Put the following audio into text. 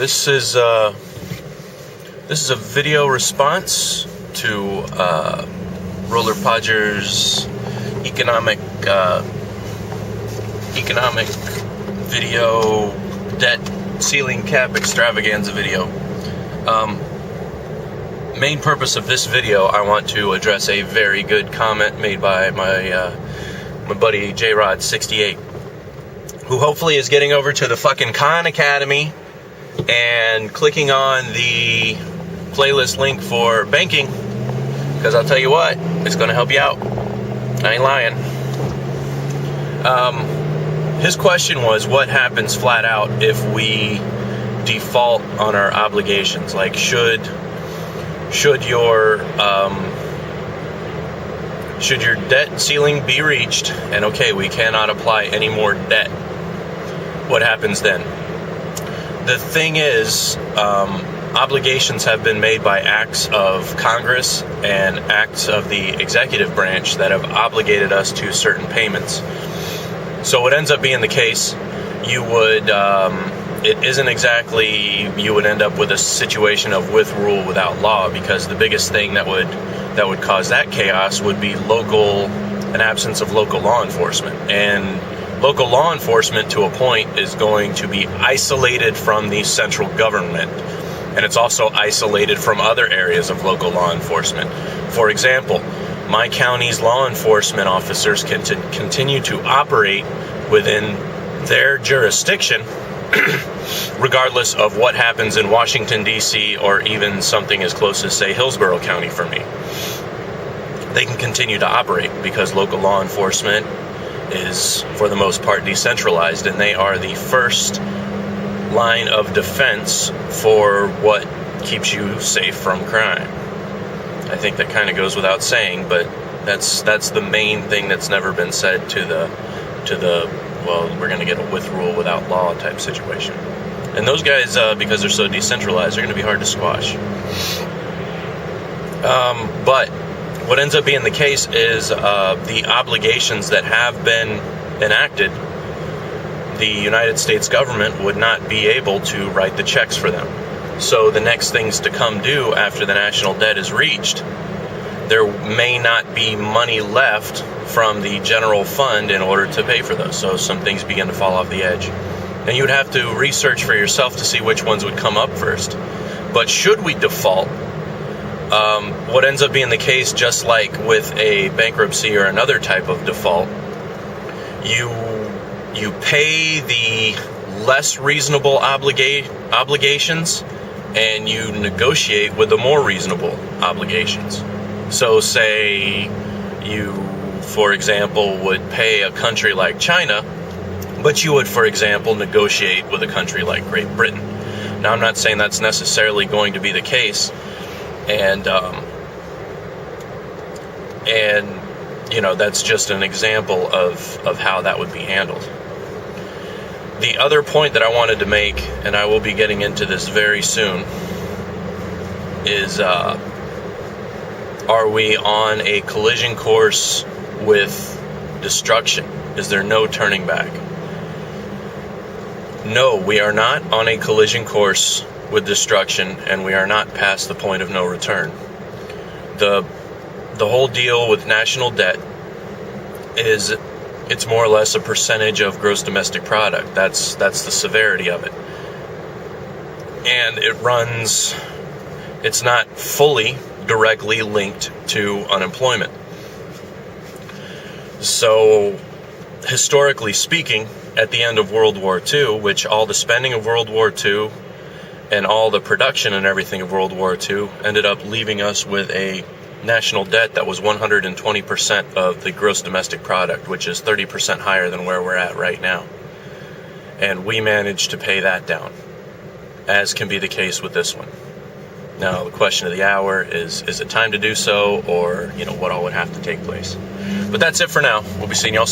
This is a video response to Roller Podger's economic video debt ceiling cap extravaganza video. Main purpose of this video, I want to address a very good comment made by my buddy JRod68, who hopefully is getting over to the fucking Khan Academy and clicking on the playlist link for banking, because I'll tell you what, it's going to help you out. I ain't lying. His question was, what happens flat out if we default on our obligations? Like, should your debt ceiling be reached and okay, we cannot apply any more debt? What happens then? The thing is, obligations have been made by acts of Congress and acts of the executive branch that have obligated us to certain payments. So what ends up being the case, you would, it isn't exactly, you would end up with a situation of with rule without law, because the biggest thing that would cause that chaos would be an absence of local law enforcement. And local law enforcement, to a point, is going to be isolated from the central government, and it's also isolated from other areas of local law enforcement. For example, my county's law enforcement officers can continue to operate within their jurisdiction regardless of what happens in Washington, D.C., or even something as close as, say, Hillsborough County for me. They can continue to operate because local law enforcement is, for the most part, decentralized, and they are the first line of defense for what keeps you safe from crime. I think that kind of goes without saying, but that's the main thing that's never been said to the well, we're going to get a with rule without law type situation. And those guys, because they're so decentralized, they're going to be hard to squash. But what ends up being the case is the obligations that have been enacted, the United States government would not be able to write the checks for them. So the next things to come due after the national debt is reached, there may not be money left from the general fund in order to pay for those. So some things begin to fall off the edge. And you would have to research for yourself to see which ones would come up first. But should we default, what ends up being the case, just like with a bankruptcy or another type of default, you pay the less reasonable obligations and you negotiate with the more reasonable obligations. So say you, for example, would pay a country like China, but you would, for example, negotiate with a country like Great Britain. Now, I'm not saying that's necessarily going to be the case, and you know, that's just an example of how that would be handled. The other point that I wanted to make, and I will be getting into this very soon, is are we on a collision course with destruction? Is there no turning back? No, we are not on a collision course with destruction, and we are not past the point of no return. The whole deal with national debt is, it's more or less a percentage of gross domestic product. That's the severity of it. And it's not fully directly linked to unemployment. So, historically speaking, at the end of World War II, which all the spending of World War II and all the production and everything of World War II ended up leaving us with a national debt that was 120% of the gross domestic product, which is 30% higher than where we're at right now. And we managed to pay that down, as can be the case with this one. Now, the question of the hour is it time to do so, or, you know, what all would have to take place? But that's it for now. We'll be seeing y'all soon.